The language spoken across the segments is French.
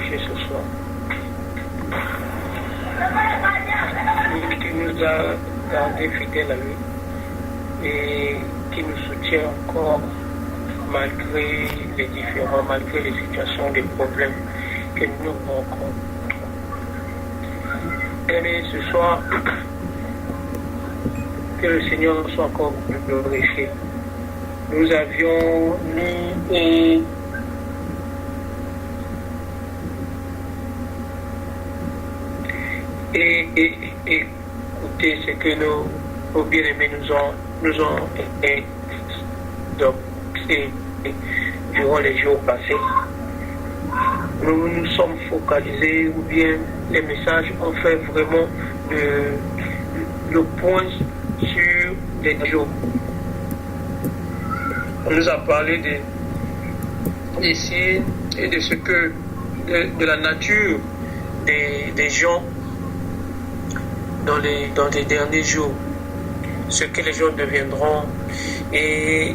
partager ce soir. Lui qui nous a gardés fidèles à lui et qui nous soutient encore malgré les différends, malgré les situations, les problèmes que nous rencontrons. Et ce soir, que le Seigneur soit encore glorifié. Nous avions lu et écouté ce que nos bien-aimés nous ont adopté durant les jours passés. Nous nous sommes focalisés, ou bien les messages ont fait vraiment le point sur les jours. On nous a parlé des signes et de ce que de la nature des gens dans les derniers jours, ce que les gens deviendront. Et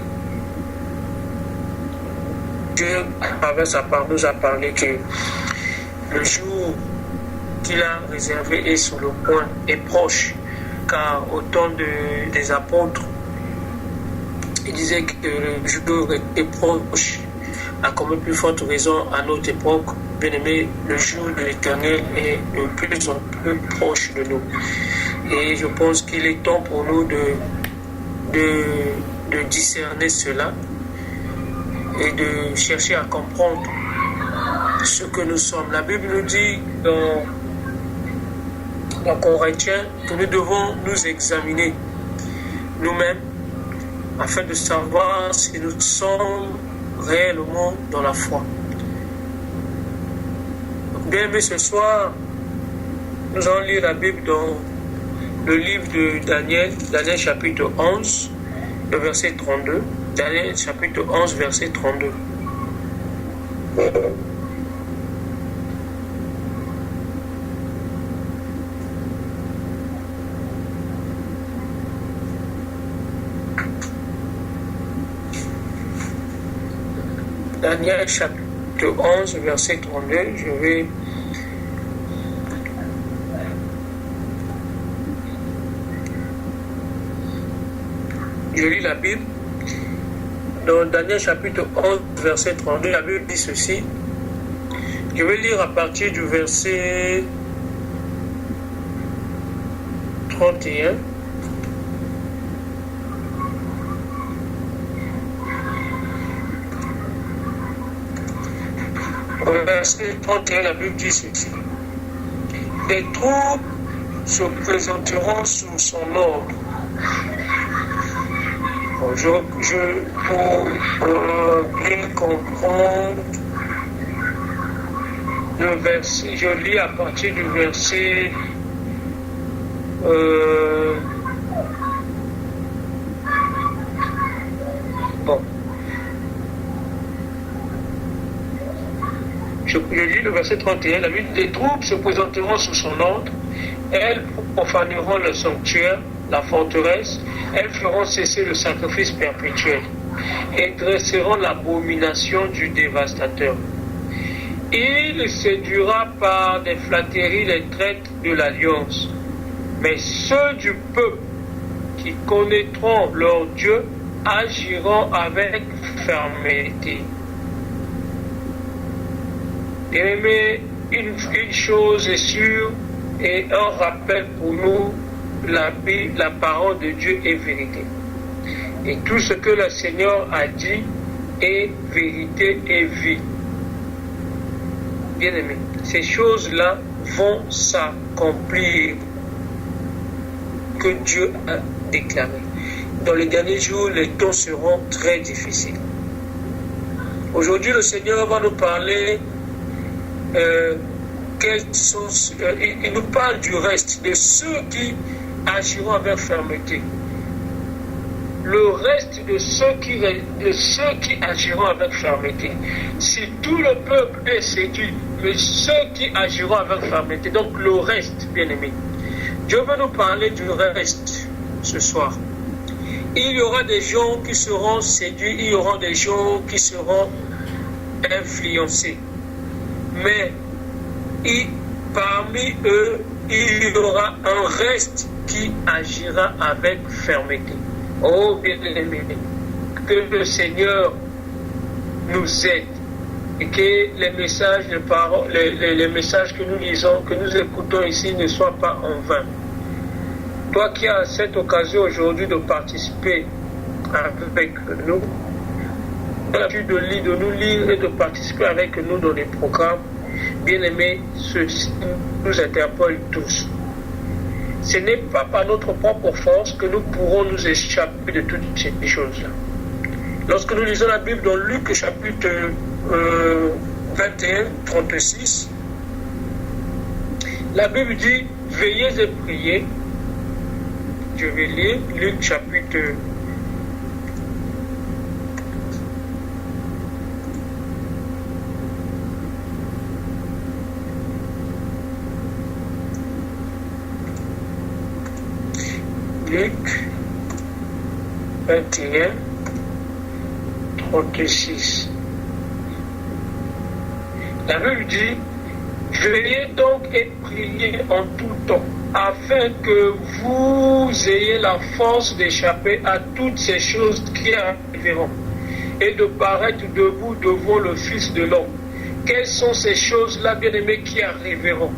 Dieu, avec sa part, nous a parlé que le jour qu'il a réservé est sur le point, est proche, car au temps des apôtres, il disait que le jour est proche, à combien plus forte raison à notre époque, bien aimé, le jour de l'Éternel est de plus en plus proche de nous. Et je pense qu'il est temps pour nous de discerner cela et de chercher à comprendre ce que nous sommes. La Bible nous dit dans Corinthiens que nous devons nous examiner nous-mêmes afin de savoir si nous sommes réellement dans la foi. Donc, bien aimé, ce soir, nous allons lire la Bible dans le livre de Daniel chapitre 11, le verset 32. Daniel chapitre 11, verset 32. Daniel chapitre 11, verset 32, je lis la Bible. Dans Daniel chapitre 11, verset 32, la Bible dit ceci. Je vais lire à partir du verset 31. Au verset 31, la Bible dit ceci. Les troupes se présenteront sous son ordre. Pour bien comprendre le verset, je lis à partir du verset Je lis le verset 31, la Bible, les troupes se présenteront sous son ordre, elles profaneront le sanctuaire, la forteresse, elles feront cesser le sacrifice perpétuel et dresseront l'abomination du dévastateur. Il séduira par des flatteries les traites de l'alliance, mais ceux du peuple qui connaîtront leur Dieu agiront avec fermeté. Bien-aimés, une chose est sûre et un rappel pour nous, la parole de Dieu est vérité. Et tout ce que le Seigneur a dit est vérité et vie. Bien-aimés, ces choses-là vont s'accomplir que Dieu a déclaré. Dans les derniers jours, les temps seront très difficiles. Aujourd'hui, le Seigneur va nous parler il nous parle du reste, de ceux qui agiront avec fermeté. Le reste de ceux qui agiront avec fermeté. Si tout le peuple est séduit, mais ceux qui agiront avec fermeté, donc le reste, bien-aimé. Dieu veut nous parler du reste ce soir. Il y aura des gens qui seront séduits, il y aura des gens qui seront influencés. Mais et parmi eux, il y aura un reste qui agira avec fermeté. Oh bien-aimés, que le Seigneur nous aide et que les messages, les messages que nous lisons, que nous écoutons ici ne soient pas en vain. Toi qui as cette occasion aujourd'hui de participer avec nous, l'habitude de nous lire et de participer avec nous dans les programmes, bien-aimés, ceci nous interpelle tous. Ce n'est pas par notre propre force que nous pourrons nous échapper de toutes ces choses-là. Lorsque nous lisons la Bible dans Luc chapitre 21, 36, la Bible dit « Veillez et priez ». Je vais lire Luc chapitre 21, 36. La Bible dit, veillez donc et priez en tout temps, afin que vous ayez la force d'échapper à toutes ces choses qui arriveront, et de paraître debout devant le Fils de l'homme. Quelles sont ces choses-là, bien-aimés, qui arriveront?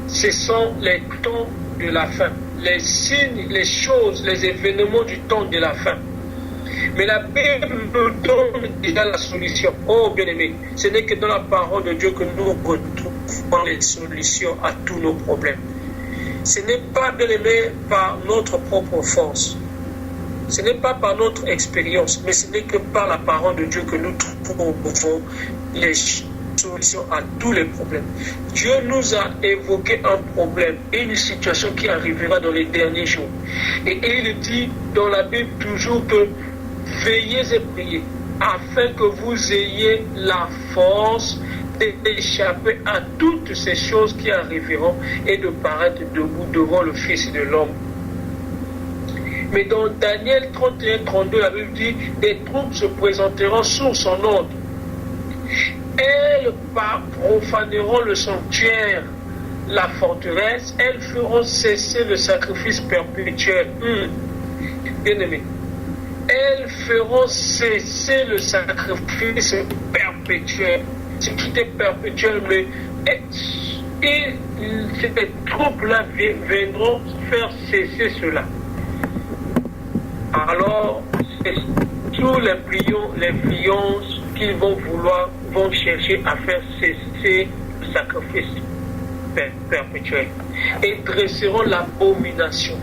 Ce sont les temps de la fin, les signes, les choses, les événements du temps de la fin. Mais la Bible nous donne déjà la solution. Oh bien-aimés, ce n'est que dans la parole de Dieu que nous retrouvons les solutions à tous nos problèmes. Ce n'est pas, bien-aimés, par notre propre force. Ce n'est pas par notre expérience, mais ce n'est que par la parole de Dieu que nous trouvons les solutions à tous les problèmes. Dieu nous a évoqué un problème, une situation qui arrivera dans les derniers jours. Et il dit dans la Bible toujours que veillez et priez, afin que vous ayez la force d'échapper à toutes ces choses qui arriveront et de paraître debout devant le Fils de l'homme. Mais dans Daniel 31-32, la Bible dit, des troupes se présenteront sous son ordre. Elles profaneront le sanctuaire, la forteresse, elles feront cesser le sacrifice perpétuel. Bien-aimé, elles feront cesser le sacrifice perpétuel. Ce qui était perpétuel, mais ces troupes-là viendront faire cesser cela. Alors, tous les influences qu'ils vont chercher à faire cesser le sacrifice perpétuel et dresseront l'abomination.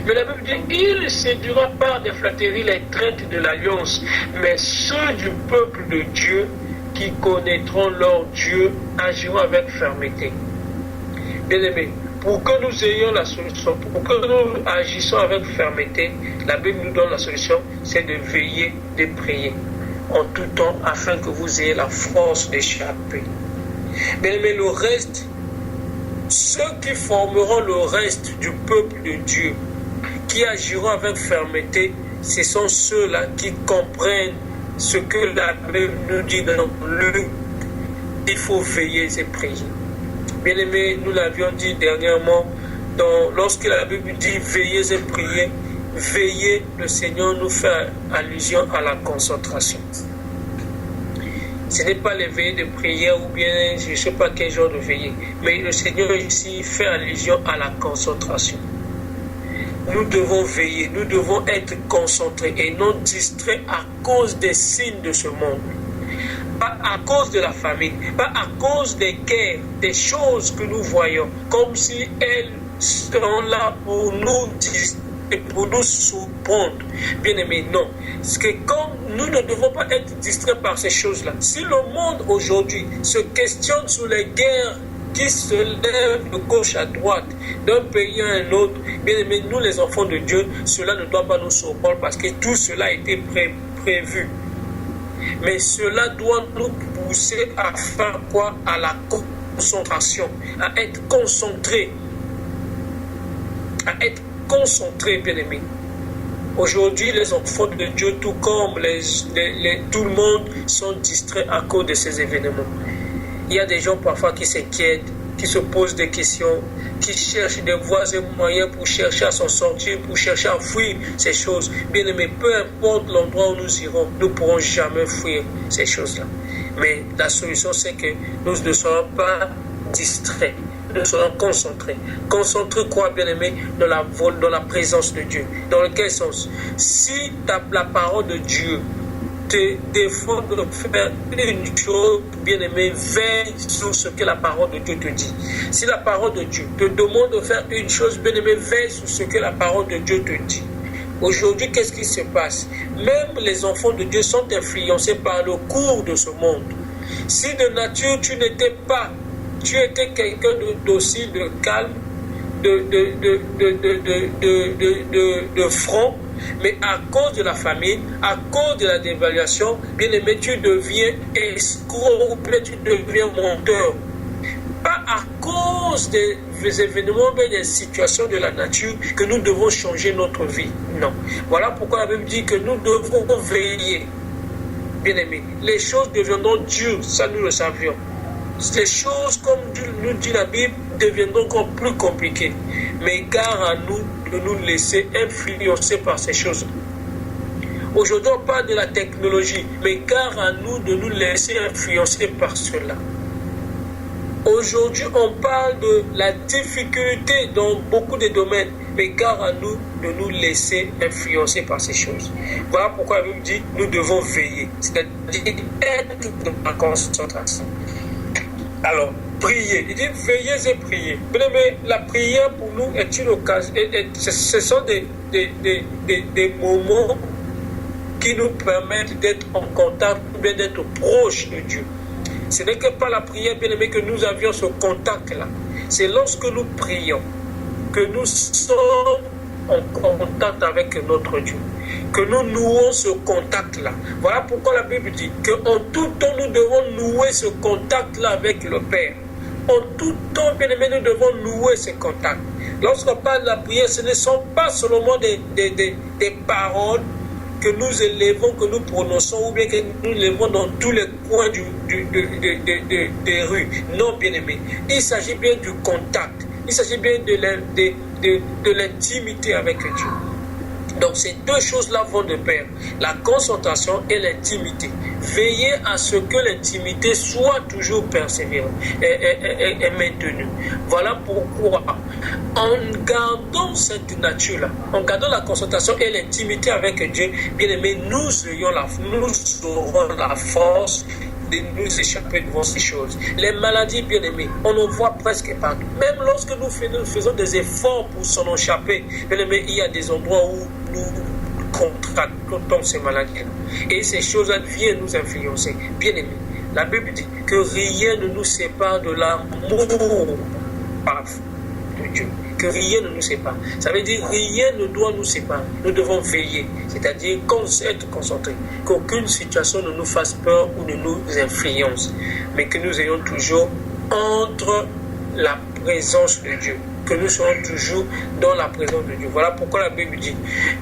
Mais la Bible dit, il séduira par des flatteries les traites de l'alliance, mais ceux du peuple de Dieu qui connaîtront leur Dieu agiront avec fermeté. Bien-aimés, pour que nous ayons la solution, pour que nous agissons avec fermeté, la Bible nous donne la solution, c'est de veiller, de prier en tout temps afin que vous ayez la force d'échapper. Bien-aimés, le reste, ceux qui formeront le reste du peuple de Dieu, qui agiront avec fermeté, ce sont ceux-là qui comprennent ce que la Bible nous dit dans Luc, il faut veiller et prier. Bien aimé, nous l'avions dit dernièrement, lorsque la Bible dit veillez et priez, veiller, le Seigneur nous fait allusion à la concentration. Ce n'est pas les veillées de prière ou bien je ne sais pas quel genre de veillée, mais le Seigneur ici fait allusion à la concentration. Nous devons veiller, nous devons être concentrés et non distraits à cause des signes de ce monde. Pas à cause de la famine, pas à cause des guerres, des choses que nous voyons, comme si elles sont là pour nous distraire, pour nous surprendre. Bien aimé, non. Parce que comme nous ne devons pas être distraits par ces choses-là. Si le monde aujourd'hui se questionne sur les guerres qui se lèvent de gauche à droite, d'un pays à un autre, bien aimé, nous les enfants de Dieu, cela ne doit pas nous surprendre parce que tout cela a été prévu. Mais cela doit nous pousser à faire quoi? À la concentration, à être concentré. À être concentré, bien aimé. Aujourd'hui, les enfants de Dieu, tout comme tout le monde, sont distraits à cause de ces événements. Il y a des gens parfois qui s'inquiètent qui se pose des questions, qui cherche des voies et moyens pour chercher à s'en sortir, pour chercher à fuir ces choses. Bien aimé, peu importe l'endroit où nous irons, nous ne pourrons jamais fuir ces choses-là. Mais la solution, c'est que nous ne soyons pas distraits, nous soyons concentrés. Concentrés, quoi, bien aimé, dans la présence de Dieu. Dans quel sens? Si la parole de Dieu te défend de faire une chose, bien aimé, veille sur ce que la parole de Dieu te dit. Si la parole de Dieu te demande de faire une chose, bien aimé, veille sur ce que la parole de Dieu te dit. Aujourd'hui, qu'est-ce qui se passe? Même les enfants de Dieu sont influencés par le cours de ce monde. Si de nature tu n'étais pas, tu étais quelqu'un de docile, de calme, de franc, mais à cause de la famine, à cause de la dévaluation, bien aimé, tu deviens escroc ou peut-être tu deviens menteur. Pas à cause des événements, mais des situations de la nature que nous devons changer notre vie. Non. Voilà pourquoi la Bible dit que nous devons veiller. Bien aimé, les choses deviendront dures, ça nous le savions. Les choses, comme nous dit la Bible, deviendront encore plus compliquées. Mais gare à nous de nous laisser influencer par ces choses. Aujourd'hui, on parle de la technologie, mais gare à nous de nous laisser influencer par cela. Aujourd'hui, on parle de la difficulté dans beaucoup de domaines, mais gare à nous de nous laisser influencer par ces choses. Voilà pourquoi la Bible dit nous devons veiller, c'est-à-dire être dans la concentration. Alors, prier. Il dit veillez et priez. Mais la prière pour nous est une occasion. Ce sont des moments qui nous permettent d'être en contact, ou bien d'être proches de Dieu. Ce n'est que par la prière, bien aimé, que nous avions ce contact-là. C'est lorsque nous prions que nous sommes en contact avec notre Dieu, que nous nouons ce contact-là. Voilà pourquoi la Bible dit qu'en tout temps, nous devons nouer ce contact-là avec le Père. En tout temps, bien aimé, nous devons nouer ce contact. Lorsqu'on parle de la prière, ce ne sont pas seulement des paroles que nous élevons, que nous prononçons, ou bien que nous élevons dans tous les coins des rues. Non, bien aimé. Il s'agit bien du contact. Il s'agit bien de l'intimité avec Dieu. Donc ces deux choses-là vont de pair, la concentration et l'intimité. Veillez à ce que l'intimité soit toujours persévérante et maintenue. Voilà pourquoi, en gardant cette nature-là, en gardant la concentration et l'intimité avec Dieu, bien aimé, nous aurons la force de nous échapper devant ces choses. Les maladies, bien aimées, on en voit presque partout. Même lorsque nous faisons des efforts pour s'en échapper, bien aimé, il y a des endroits où nous contractons ces maladies-là. Et ces choses-là viennent nous influencer. Bien aimé, la Bible dit que rien ne nous sépare de l'amour de Dieu. Que rien ne nous sépare. Ça veut dire rien ne doit nous séparer. Nous devons veiller, c'est-à-dire être concentrés. Qu'aucune situation ne nous fasse peur ou ne nous influence, mais que nous ayons toujours entre la présence de Dieu. Que nous soyons toujours dans la présence de Dieu. Voilà pourquoi la Bible dit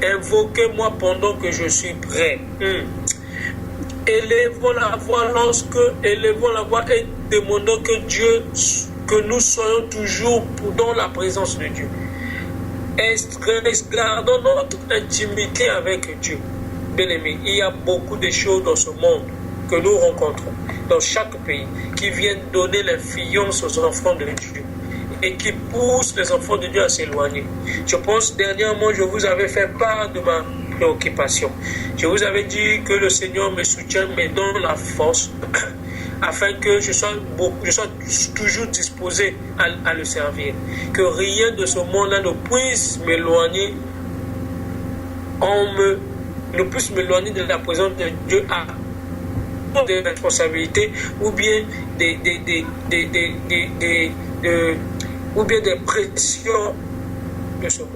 invoquez-moi pendant que je suis prêt. Élevons la voix et demandons que nous soyons toujours dans la présence de Dieu. Gardons notre intimité avec Dieu. Bien aimé, il y a beaucoup de choses dans ce monde que nous rencontrons, dans chaque pays, qui viennent donner l'influence aux enfants de Dieu et qui poussent les enfants de Dieu à s'éloigner. Je pense, dernièrement, je vous avais fait part de ma préoccupation. Je vous avais dit que le Seigneur me soutient, me donne la force afin que je sois toujours disposé à le servir. Que rien de ce monde-là ne puisse m'éloigner, ne puisse m'éloigner de la présence de Dieu à des responsabilités ou bien des pressions de ce monde.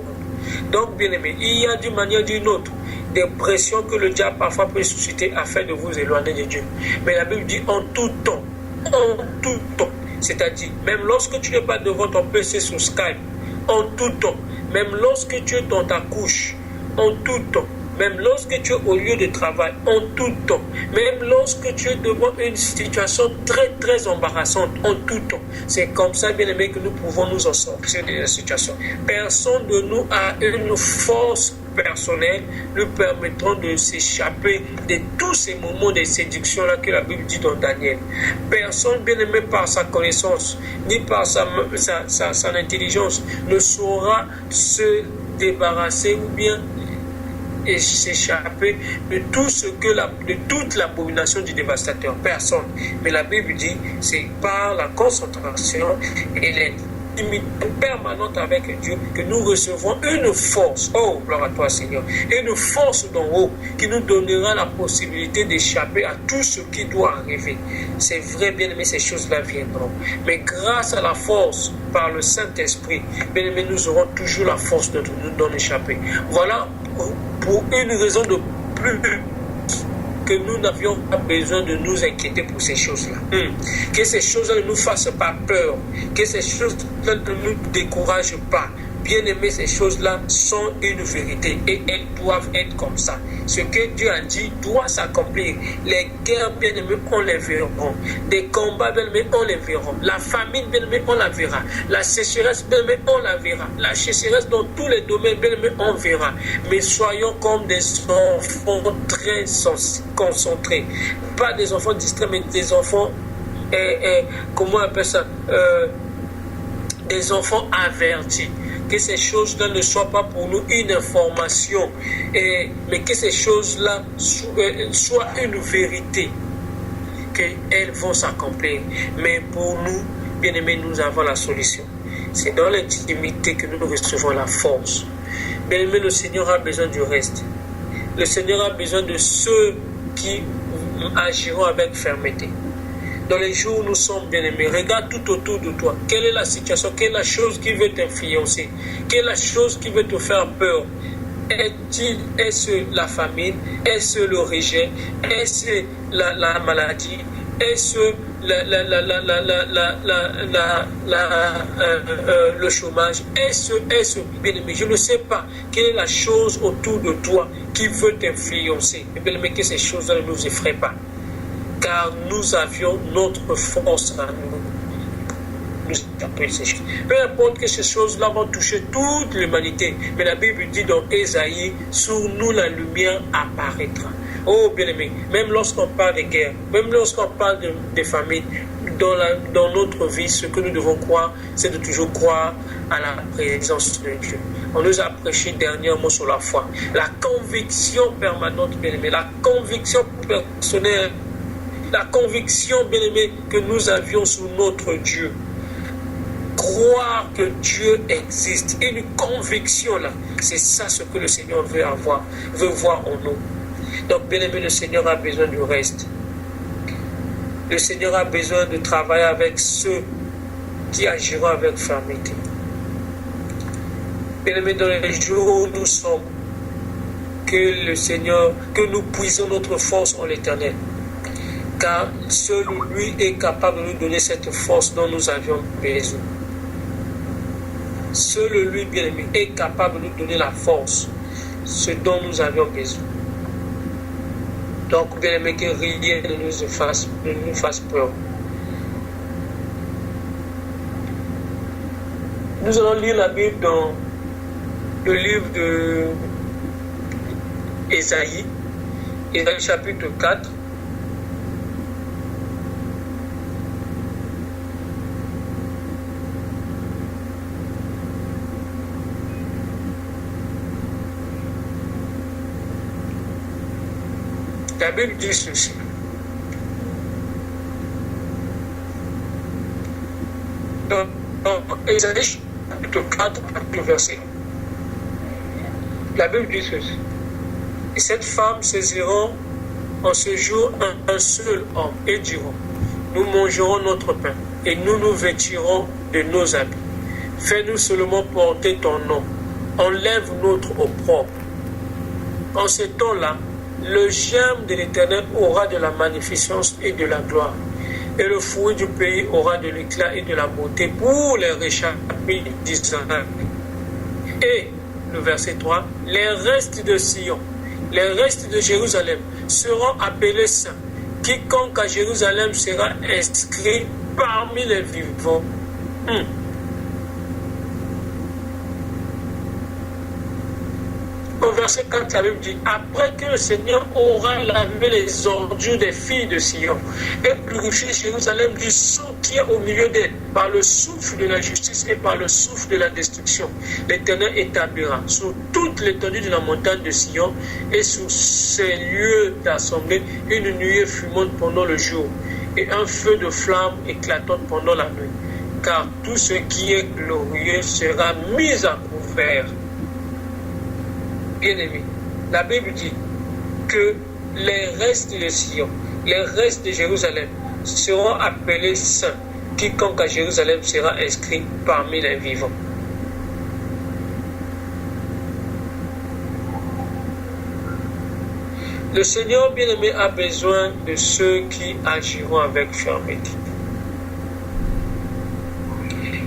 Donc, bien aimé, il y a d'une manière ou d'une autre des pressions que le diable parfois peut susciter afin de vous éloigner de Dieu. Mais la Bible dit en tout temps, c'est-à-dire même lorsque tu n'es pas devant ton PC sur Skype, en tout temps, même lorsque tu es dans ta couche, en tout temps, même lorsque tu es au lieu de travail, en tout temps, même lorsque tu es devant une situation très, très embarrassante, en tout temps. C'est comme ça, bien aimé, que nous pouvons nous en sortir de la situation. Personne de nous a une force personnelle nous permettront de s'échapper de tous ces moments de séduction-là que la Bible dit dans Daniel. Personne, bien aimé, par sa connaissance, ni par sa intelligence, ne saura se débarrasser ou bien et s'échapper de tout ce que de toute l'abomination du dévastateur. Personne. Mais la Bible dit, c'est par la concentration et l'intimité permanente avec Dieu que nous recevons une force, oh gloire à toi Seigneur, une force d'en haut qui nous donnera la possibilité d'échapper à tout ce qui doit arriver. C'est vrai, bien aimé, ces choses-là viendront, mais grâce à la force par le Saint-Esprit, bien aimé, nous aurons toujours la force de nous en échapper. Voilà pour une raison de plus que nous n'avions pas besoin de nous inquiéter pour ces choses-là. Que ces choses-là ne nous fassent pas peur, que ces choses-là ne nous découragent pas. Bien aimé, ces choses-là sont une vérité et elles doivent être comme ça. Ce que Dieu a dit doit s'accomplir. Les guerres, bien aimé, on les verra. Des combats, bien aimé, on les verra. La famine, bien aimé, on la verra. La sécheresse, bien aimé, on la verra. La sécheresse dans tous les domaines, bien aimé, on verra. Mais soyons comme des enfants très concentrés. Pas des enfants distraits, mais des enfants, comment on appelle ça, des enfants avertis. Que ces choses-là ne soient pas pour nous une information, mais que ces choses-là soient une vérité, qu'elles vont s'accomplir. Mais pour nous, bien aimés, nous avons la solution. C'est dans l'intimité que nous recevons la force. Bien aimé, le Seigneur a besoin du reste. Le Seigneur a besoin de ceux qui agiront avec fermeté. Dans les jours où nous sommes bien-aimés, regarde tout autour de toi. Quelle est la situation? Quelle est la chose qui veut t'influencer? Quelle est la chose qui veut te faire peur? Est-ce la famine? Est-ce le rejet? Est-ce la maladie? Est-ce le chômage? Est-ce bien-aimé? Je ne sais pas. Quelle est la chose autour de toi qui veut t'influencer? Bien-aimé, que ces choses-là ne nous effraient pas. Car nous avions notre force à nous. Peu importe que ces choses-là vont toucher toute l'humanité. Mais la Bible dit dans Ésaïe, sur nous la lumière apparaîtra. Oh bien-aimé, même lorsqu'on parle de guerre, même lorsqu'on parle de famine, dans notre vie, ce que nous devons croire, c'est de toujours croire à la présence de Dieu. On nous a prêché dernièrement sur la foi. La conviction permanente, bien-aimé, la conviction personnelle, la conviction, bien-aimé, que nous avions sur notre Dieu. Croire que Dieu existe. Une conviction là. C'est ça ce que le Seigneur veut voir en nous. Donc, bien-aimé, le Seigneur a besoin du reste. Le Seigneur a besoin de travailler avec ceux qui agiront avec fermeté. Bien-aimé, dans les jours où nous sommes, que le Seigneur, que nous puissions notre force en l'Éternel. Car seul lui est capable de nous donner cette force dont nous avions besoin. Seul lui, bien-aimé, est capable de nous donner la force, ce dont nous avions besoin. Donc, bien-aimé, que rien ne nous fasse peur. Nous allons lire la Bible dans le livre de Ésaïe, Ésaïe chapitre 4. La Bible dit ceci. Dans Ésaïe chapitre 4, verset 1. La Bible dit ceci. Et cette femme saisiront en ce jour un seul homme et diront, nous mangerons notre pain et nous nous vêtirons de nos habits. Fais-nous seulement porter ton nom. Enlève notre opprobre. En ce temps-là, le germe de l'Éternel aura de la magnificence et de la gloire. Et le fruit du pays aura de l'éclat et de la beauté pour les réchappés d'Israël. Et, le verset 3, les restes de Sion, les restes de Jérusalem seront appelés saints. Quiconque à Jérusalem sera inscrit parmi les vivants. Au verset 4, la Bible dit, après que le Seigneur aura lavé les ordures des filles de Sion et purifié Jérusalem du sang qui est au milieu d'elle, par le souffle de la justice et par le souffle de la destruction, l'Éternel établira sur toute l'étendue de la montagne de Sion et sur ses lieux d'assemblée une nuée fumante pendant le jour et un feu de flamme éclatante pendant la nuit. Car tout ce qui est glorieux sera mis à couvert. Bien-aimés, la Bible dit que les restes de Sion, les restes de Jérusalem seront appelés saints. Quiconque à Jérusalem sera inscrit parmi les vivants. Le Seigneur bien-aimé a besoin de ceux qui agiront avec fermeté.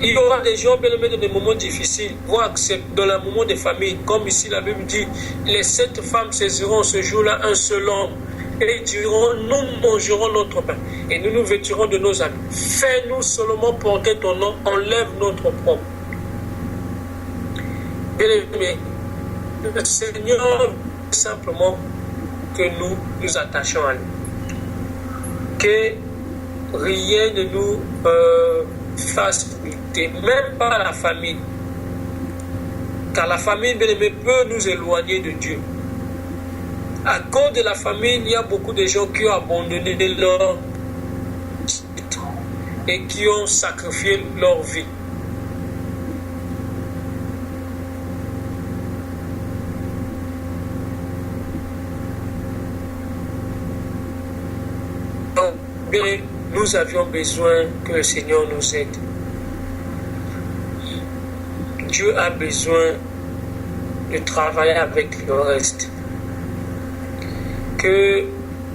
Il y aura des gens bien aimés dans des moments difficiles, voire que c'est dans le moment des familles, comme ici la Bible dit, les 7 femmes saisiront ce jour-là un seul homme et diront, nous mangerons notre pain et nous nous vêtirons de nos habits. Fais-nous seulement porter ton nom, enlève notre propre. Bien aimé, le Seigneur veut simplement que nous nous attachions à lui. Que rien ne nous fasse douter, même pas la famille. Car la famille, bien aimé, peut nous éloigner de Dieu. À cause de la famille, il y a beaucoup de gens qui ont abandonné leur titre et qui ont sacrifié leur vie. Donc, bien, nous avions besoin que le Seigneur nous aide. Dieu a besoin de travailler avec le reste. Que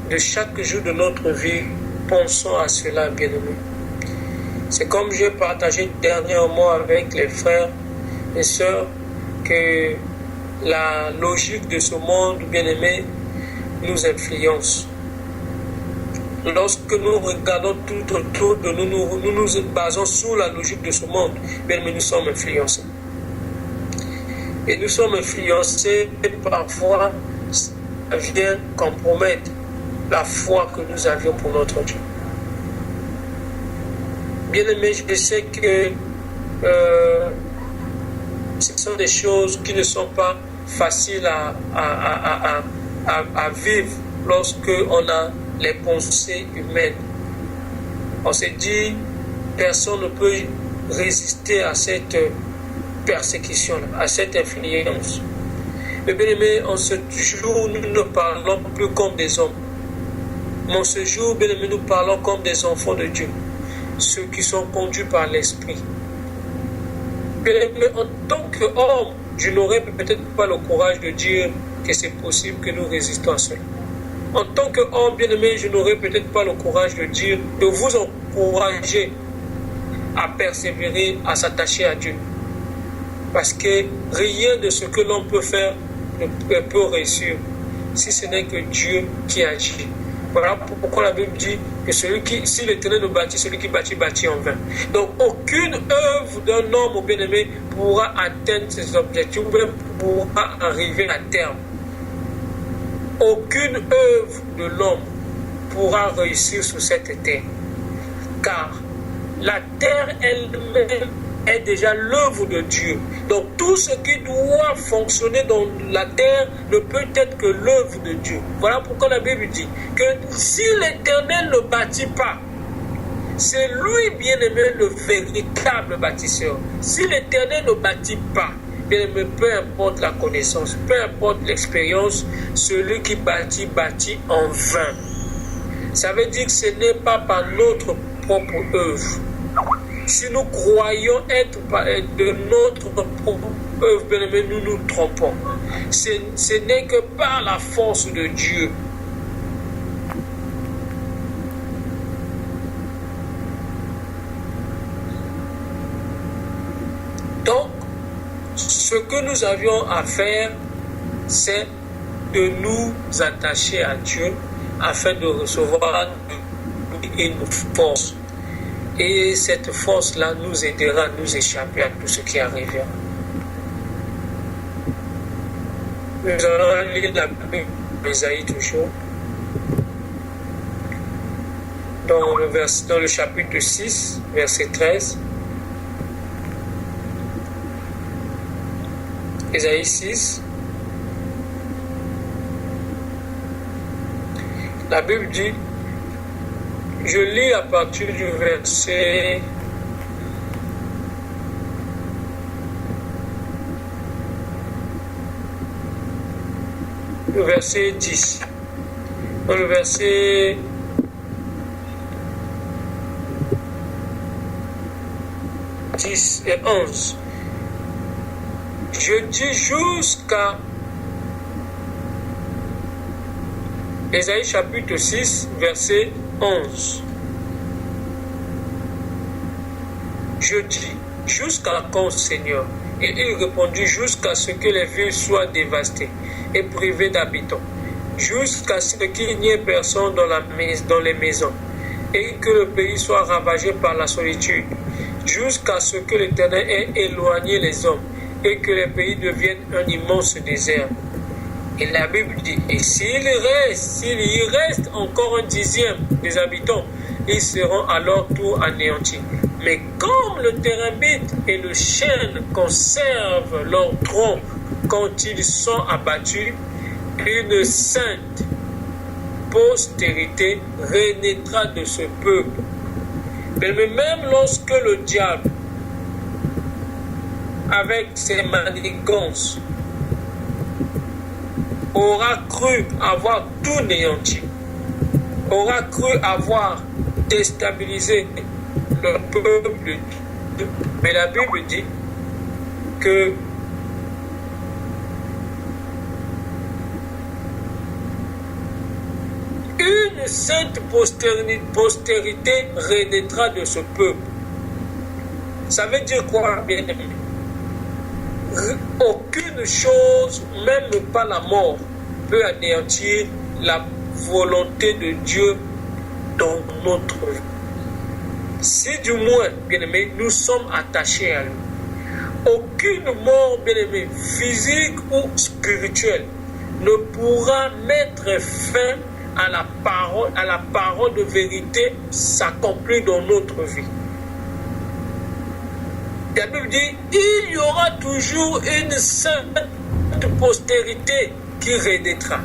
de chaque jour de notre vie, pensons à cela, bien-aimés. C'est comme j'ai partagé dernièrement avec les frères et sœurs que la logique de ce monde, bien-aimés, nous influence. Lorsque nous regardons tout autour de nous, nous nous basons sur la logique de ce monde, mais nous sommes influencés. Et nous sommes influencés et parfois, ça vient compromettre la foi que nous avions pour notre Dieu. Bien aimé, je sais que ce sont des choses qui ne sont pas faciles à vivre lorsque on a les pensées humaines. On s'est dit, personne ne peut résister à cette persécution, à cette influence. Mais bien aimé, en ce jour, nous ne parlons plus comme des hommes. Mais en ce jour, bien aimé, nous parlons comme des enfants de Dieu, ceux qui sont conduits par l'Esprit. Bien aimé, en tant qu'homme, je n'aurais peut-être pas le courage de dire que c'est possible que nous résistons à cela. En tant qu'homme bien-aimé, je n'aurais peut-être pas le courage de dire, de vous encourager à persévérer, à s'attacher à Dieu. Parce que rien de ce que l'on peut faire ne peut réussir, si ce n'est que Dieu qui agit. Voilà pourquoi la Bible dit que si l'Éternel nous bâtit, celui qui bâtit, bâtit en vain. Donc aucune œuvre d'un homme bien-aimé pourra atteindre ses objectifs, ou même pourra arriver à terme. Aucune œuvre de l'homme pourra réussir sur cette terre. Car la terre elle-même est déjà l'œuvre de Dieu. Donc tout ce qui doit fonctionner dans la terre ne peut être que l'œuvre de Dieu. Voilà pourquoi la Bible dit que si l'Éternel ne bâtit pas, c'est lui bien-aimé le véritable bâtisseur. Si l'Éternel ne bâtit pas, bien-aimé, peu importe la connaissance, peu importe l'expérience, celui qui bâtit, bâtit en vain. Ça veut dire que ce n'est pas par notre propre œuvre. Si nous croyons être de notre propre œuvre, bien-aimé, nous nous trompons. Ce n'est que par la force de Dieu. Donc, ce que nous avions à faire, c'est de nous attacher à Dieu afin de recevoir une force. Et cette force-là nous aidera à nous échapper à tout ce qui arrivera. Nous allons lire la Bible d'Ésaïe toujours. Dans le chapitre 6, verset 13. Ésaïe 6. La Bible dit, je lis à partir du verset le verset 10. Dans le verset 10 et 11. Je dis jusqu'à Ésaïe chapitre 6, verset 11. Je dis, jusqu'à quand, Seigneur? Et il répondit, jusqu'à ce que les villes soient dévastées et privées d'habitants, jusqu'à ce qu'il n'y ait personne dans les maisons, et que le pays soit ravagé par la solitude, jusqu'à ce que l'Éternel ait éloigné les hommes, et que les pays deviennent un immense désert. Et la Bible dit, et s'il y reste encore un dixième des habitants, ils seront alors tous anéantis. Mais comme le térémite et le chêne conservent leur tronc quand ils sont abattus, une sainte postérité renaîtra de ce peuple. Mais même lorsque le diable, avec ses manigances, aura cru avoir tout néanti, aura cru avoir déstabilisé le peuple de Dieu. Mais la Bible dit que une sainte postérité renaîtra de ce peuple. Ça veut dire quoi, bien-aimé? Aucune chose, même pas la mort, peut anéantir la volonté de Dieu dans notre vie. Si du moins, bien-aimé, nous sommes attachés à lui, aucune mort, bien-aimé, physique ou spirituelle, ne pourra mettre fin à la parole de vérité s'accomplir dans notre vie. La Bible dit, il y aura toujours une sainte postérité qui renaîtra.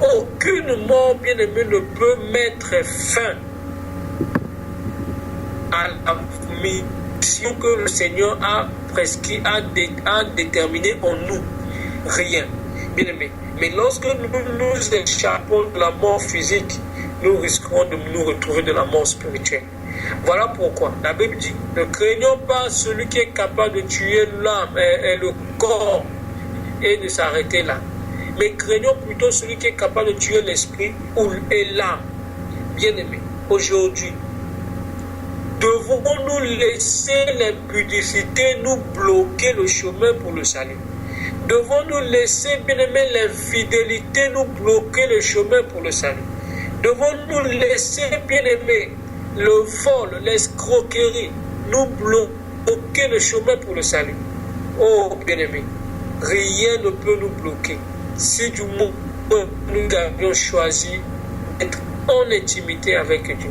Aucune mort, bien-aimée, ne peut mettre fin à la mission que le Seigneur a prescrit, a déterminée en nous. Rien. Bien-aimé. Mais lorsque nous échappons de la mort physique, nous risquons de nous retrouver de la mort spirituelle. Voilà pourquoi la Bible dit, ne craignons pas celui qui est capable de tuer l'âme et le corps et de s'arrêter là. Mais craignons plutôt celui qui est capable de tuer l'esprit et l'âme. Bien-aimé, aujourd'hui, devons-nous laisser l'impudicité nous bloquer le chemin pour le salut? Devons-nous laisser, bien-aimé, l'infidélité nous bloquer le chemin pour le salut? Devons-nous laisser, bien-aimé, le vol, l'escroquerie, nous bloquer le chemin pour le salut? Oh, bien-aimé, rien ne peut nous bloquer. Si du moins nous avions choisi d'être en intimité avec Dieu.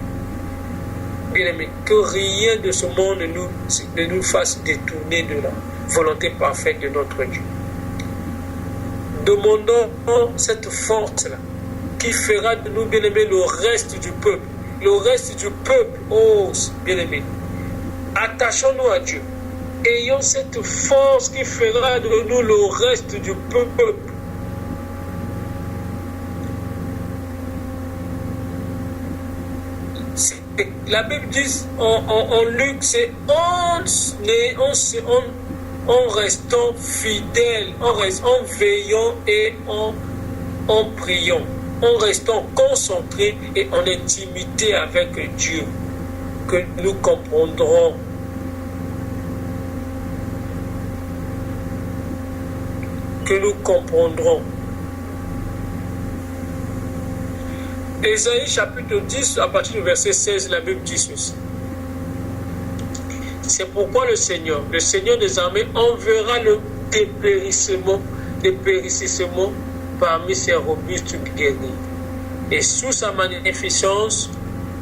Bien-aimé, que rien de ce monde ne nous fasse détourner de la volonté parfaite de notre Dieu. Demandons cette force-là qui fera de nous, bien-aimés, le reste du peuple. Le reste du peuple, oh bien-aimé, attachons-nous à Dieu. Ayons cette force qui fera de nous le reste du peuple. La Bible dit en Luc, c'est en restant fidèles, en veillant et en priant, en restant concentrés et en intimité avec Dieu, que nous comprendrons Ésaïe chapitre 10, à partir du verset 16, la Bible dit ceci. C'est pourquoi le Seigneur des armées enverra le dépérissement parmi ses robustes guerriers. Et sous sa magnificence,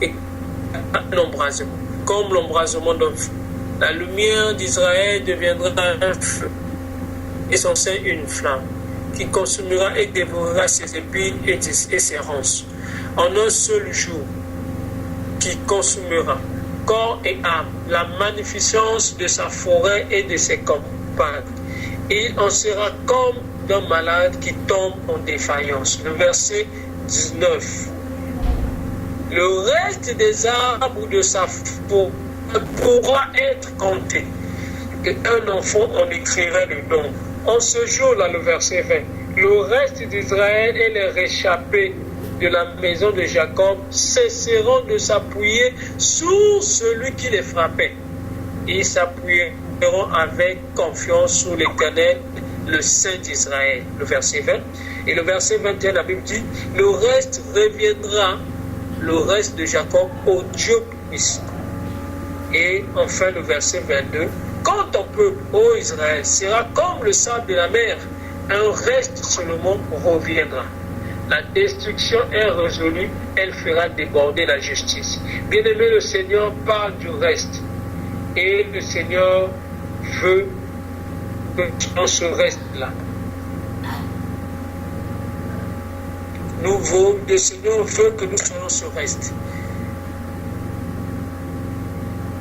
un embrasement, comme l'embrasement d'un feu. La lumière d'Israël deviendra un feu, et son sein une flamme, qui consumera et dévorera ses épines et ses ronces. En un seul jour, qui consumera corps et âme, la magnificence de sa forêt et de ses campagnes. Il en sera comme d'un malade qui tombe en défaillance. Le verset 19. Le reste des arbres de sa forêt pourra être compté. Et un enfant en écrirait le nom. En ce jour-là, le verset 20, le reste d'Israël et les réchappés de la maison de Jacob cesseront de s'appuyer sur celui qui les frappait. Ils s'appuieront avec confiance sur l'Éternel, le Saint d'Israël. Le verset 20. Et le verset 21, la Bible dit, le reste reviendra, le reste de Jacob, au Dieu puissant. Et enfin le verset 22, quand ton peuple, ô Israël, sera comme le sable de la mer, un reste seulement reviendra. La destruction est résolue, elle fera déborder la justice. Bien-aimé, le Seigneur parle du reste. Et le Seigneur veut que dans ce reste-là, le Seigneur veut que nous soyons ce reste.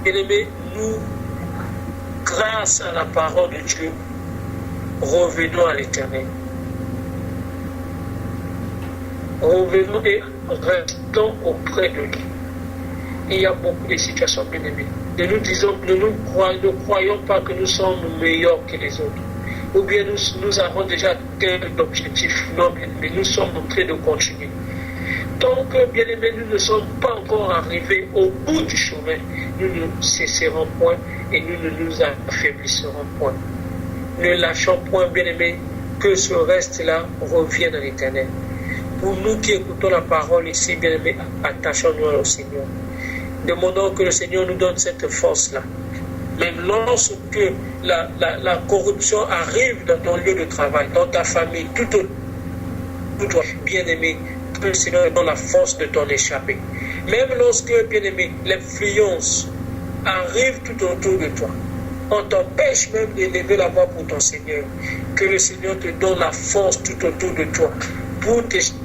Bien-aimé, nous, grâce à la parole de Dieu, revenons à l'Éternel. Revenons et restons auprès de lui. Il y a beaucoup de situations, bien-aimées. Nous ne croyons pas que nous sommes meilleurs que les autres. Ou bien nous avons déjà atteint l'objectif. Non, mais nous sommes en train de continuer. Tant que, bien-aimés, nous ne sommes pas encore arrivés au bout du chemin, nous ne cesserons point et nous ne nous affaiblirons point. Ne lâchons point, bien-aimés, que ce reste-là revienne à l'Éternel. Pour nous qui écoutons la parole ici, bien-aimés, attachons-nous au Seigneur. Demandons que le Seigneur nous donne cette force-là. Même lorsque la corruption arrive dans ton lieu de travail, dans ta famille, tout toi, bien-aimé, que le Seigneur donne la force de t'en échapper. Même lorsque, bien-aimé, l'influence arrive tout autour de toi, on t'empêche même d'élever la voix pour ton Seigneur. Que le Seigneur te donne la force tout autour de toi pour t'échapper.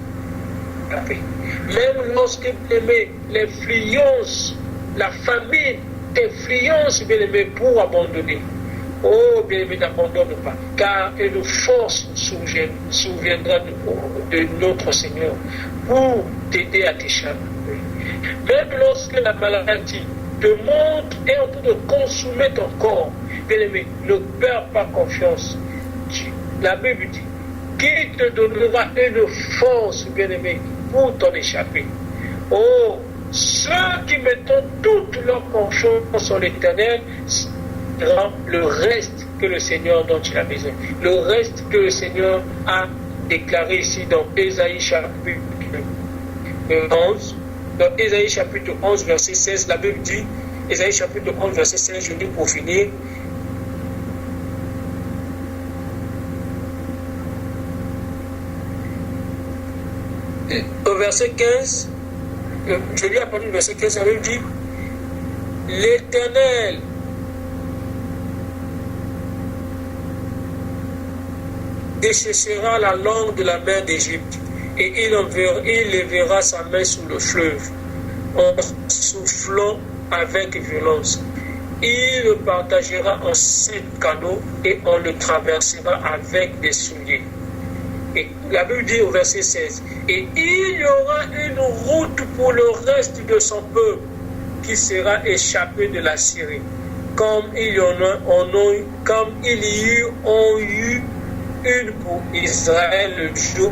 Même lorsque, bien-aimé, l'influence, la famine t'influence, bien-aimé, pour abandonner. Oh, bien-aimé, n'abandonne pas, car une force souviendra de notre Seigneur pour t'aider à t'échapper. Même lorsque la maladie te montre et est en train de consumer ton corps, bien-aimé, ne perds pas confiance. La Bible dit, qui te donnera une force, bien-aimé, pour t'en échapper. Oh, ceux qui mettent toute leur confiance en l'Éternel, le reste que le Seigneur dont il a besoin. Le reste que le Seigneur a déclaré ici dans Ésaïe chapitre 11. Dans Ésaïe chapitre 11, verset 16, la Bible dit, Ésaïe chapitre 11, verset 16, je dis pour finir, au verset 15, je lis à partir du verset 15, la Bible dit, l'Éternel déchèchera la langue de la mer d'Égypte, et il lèvera sa main sur le fleuve, en soufflant avec violence. Il le partagera en 7 canaux, et on le traversera avec des souliers. Et la Bible dit au verset 16, et il y aura une route pour le reste de son peuple, qui sera échappé de la Syrie, comme il y eu une pour Israël le jour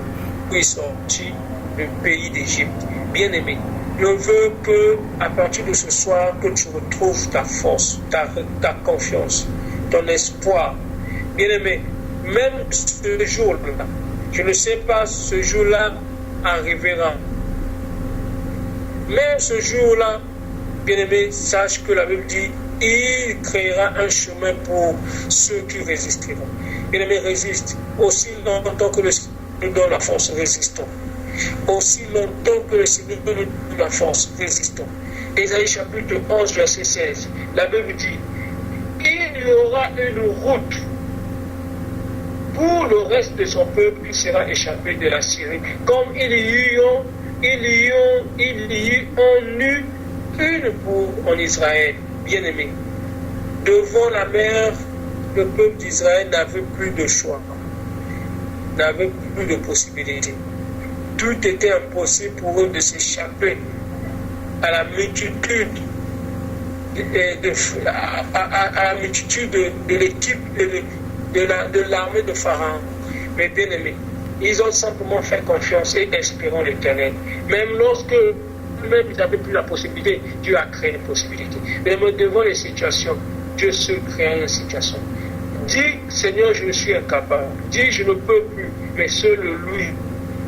où il sortit du pays d'Égypte. Bien-aimé, je veux que, à partir de ce soir, que tu retrouves ta force, ta confiance, ton espoir. Bien-aimé, même ce jour-là, je ne sais pas, ce jour-là arrivera. Mais ce jour-là, bien-aimé, sache que la Bible dit, il créera un chemin pour ceux qui résisteront. Bien-aimé, résiste. Aussi longtemps que le Seigneur nous donne la force, résistons. Aussi longtemps que le Seigneur nous donne la force, résistons. Ésaïe chapitre 11, verset 16. La Bible dit, il y aura une route pour le reste de son peuple qui sera échappé de la Syrie. Comme il y en eut une en Israël, bien-aimé. Devant la mer, le peuple d'Israël n'avait plus de choix, n'avait plus de possibilité. Tout était impossible pour eux de s'échapper à la multitude de l'équipe de l'armée de Pharaon. Mais bien aimé, ils ont simplement fait confiance et espérant l'Éternel. Même lorsque même ils n'avaient plus la possibilité, Dieu a créé une possibilité. Mais devant les situations, Dieu seul crée une situation. Dis, Seigneur, je suis incapable. Dis, je ne peux plus. Mais seul lui,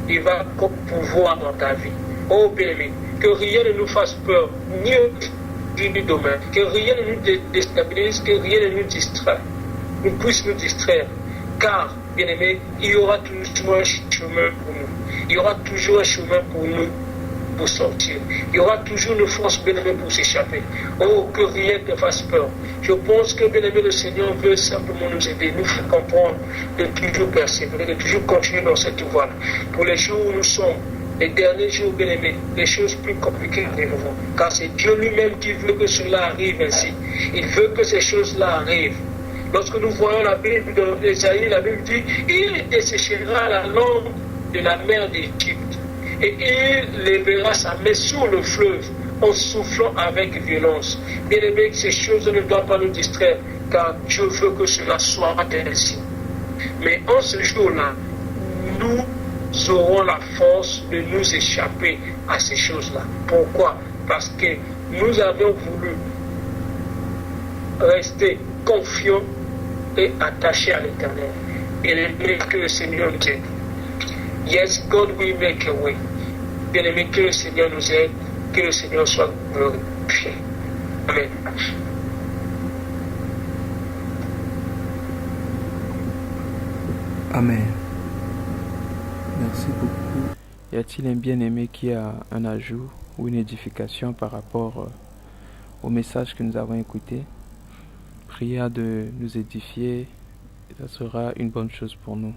il va pouvoir dans ta vie. Oh bien-aimé, que rien ne nous fasse peur, ni aujourd'hui ni demain. Que rien ne nous déstabilise, que rien ne nous distraie. Nous puisse nous distraire. Car, bien-aimé, il y aura toujours un chemin pour nous. Il y aura toujours un chemin pour nous pour sortir. Il y aura toujours une force, bien-aimé, pour s'échapper. Oh, que rien ne fasse peur. Je pense que, bien-aimé, le Seigneur veut simplement nous aider, nous faire comprendre de toujours persévérer, de toujours continuer dans cette voie. Pour les jours où nous sommes, les derniers jours, bien-aimés, les choses plus compliquées arriveront. Car c'est Dieu lui-même qui veut que cela arrive ainsi. Il veut que ces choses-là arrivent. Lorsque nous voyons la Bible d'Ésaïe, la Bible dit, il desséchera la langue de la mer d'Égypte. Et il lèvera sa main sur le fleuve en soufflant avec violence. Bien aimé, ces choses ne doivent pas nous distraire, car Dieu veut que cela soit ainsi. Mais en ce jour-là, nous aurons la force de nous échapper à ces choses-là. Pourquoi? Parce que nous avons voulu rester confiants et attachés à l'Éternel. Et que le Seigneur nous aide. Yes, God will make a way. Bien-aimé, que le Seigneur nous aide, que le Seigneur soit glorifié. Amen. Amen. Merci beaucoup. Y a-t-il un bien-aimé qui a un ajout ou une édification par rapport au message que nous avons écouté? Prière de nous édifier, ça sera une bonne chose pour nous.